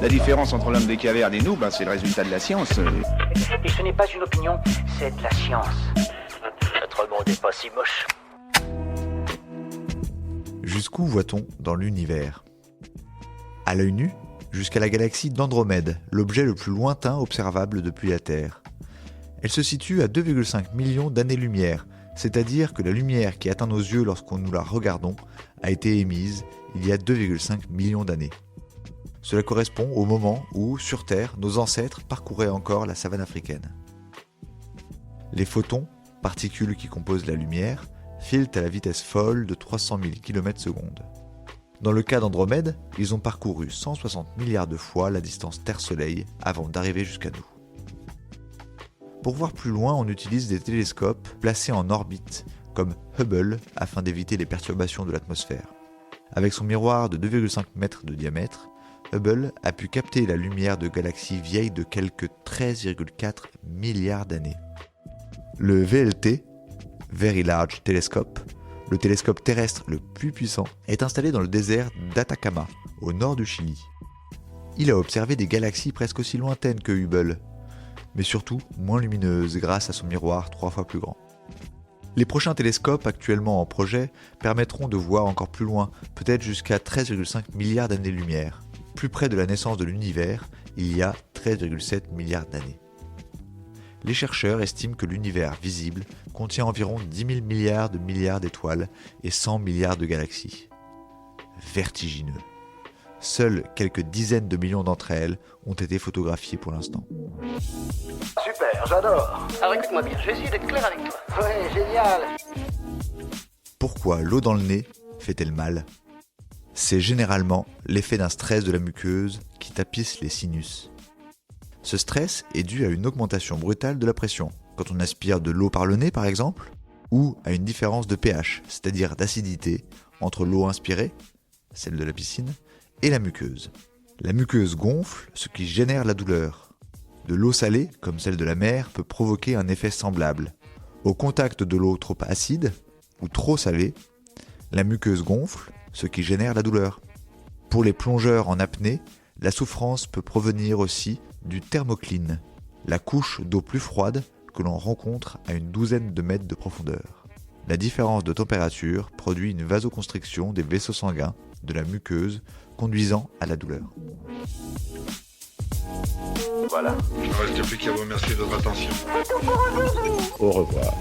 La différence entre l'homme des cavernes et nous, c'est le résultat de la science. Et ce n'est pas une opinion, c'est de la science. Notre monde n'est pas si moche. Jusqu'où voit-on dans l'univers ? À l'œil nu, jusqu'à la galaxie d'Andromède, l'objet le plus lointain observable depuis la Terre. Elle se situe à 2,5 millions d'années-lumière, c'est-à-dire que la lumière qui atteint nos yeux lorsque nous la regardons a été émise il y a 2,5 millions d'années. Cela correspond au moment où, sur Terre, nos ancêtres parcouraient encore la savane africaine. Les photons, particules qui composent la lumière, filent à la vitesse folle de 300 000 km/s. Dans le cas d'Andromède, ils ont parcouru 160 milliards de fois la distance Terre-Soleil avant d'arriver jusqu'à nous. Pour voir plus loin, on utilise des télescopes placés en orbite, comme Hubble, afin d'éviter les perturbations de l'atmosphère. Avec son miroir de 2,5 mètres de diamètre, Hubble a pu capter la lumière de galaxies vieilles de quelques 13,4 milliards d'années. Le VLT, Very Large Telescope, le télescope terrestre le plus puissant, est installé dans le désert d'Atacama, au nord du Chili. Il a observé des galaxies presque aussi lointaines que Hubble, mais surtout moins lumineuses grâce à son miroir 3 fois plus grand. Les prochains télescopes actuellement en projet permettront de voir encore plus loin, peut-être jusqu'à 13,5 milliards d'années-lumière. Plus près de la naissance de l'univers, il y a 13,7 milliards d'années. Les chercheurs estiment que l'univers visible contient environ 10 000 milliards d'étoiles et 100 milliards de galaxies. Vertigineux. Seules quelques dizaines de millions d'entre elles ont été photographiées pour l'instant. Super, j'adore. Alors écoute-moi bien, je vais essayer d'être clair avec toi. Ouais, génial. Pourquoi l'eau dans le nez fait-elle mal ? C'est généralement l'effet d'un stress de la muqueuse qui tapisse les sinus. Ce stress est dû à une augmentation brutale de la pression, quand on aspire de l'eau par le nez par exemple, ou à une différence de pH, c'est-à-dire d'acidité, entre l'eau inspirée, celle de la piscine, et la muqueuse. La muqueuse gonfle, ce qui génère la douleur. De l'eau salée, comme celle de la mer, peut provoquer un effet semblable. Au contact de l'eau trop acide, ou trop salée, la muqueuse gonfle, ce qui génère la douleur. Pour les plongeurs en apnée, la souffrance peut provenir aussi du thermocline, la couche d'eau plus froide que l'on rencontre à une douzaine de mètres de profondeur. La différence de température produit une vasoconstriction des vaisseaux sanguins de la muqueuse, conduisant à la douleur. Voilà. Il ne reste plus qu'à vous remercier de votre attention. Au revoir.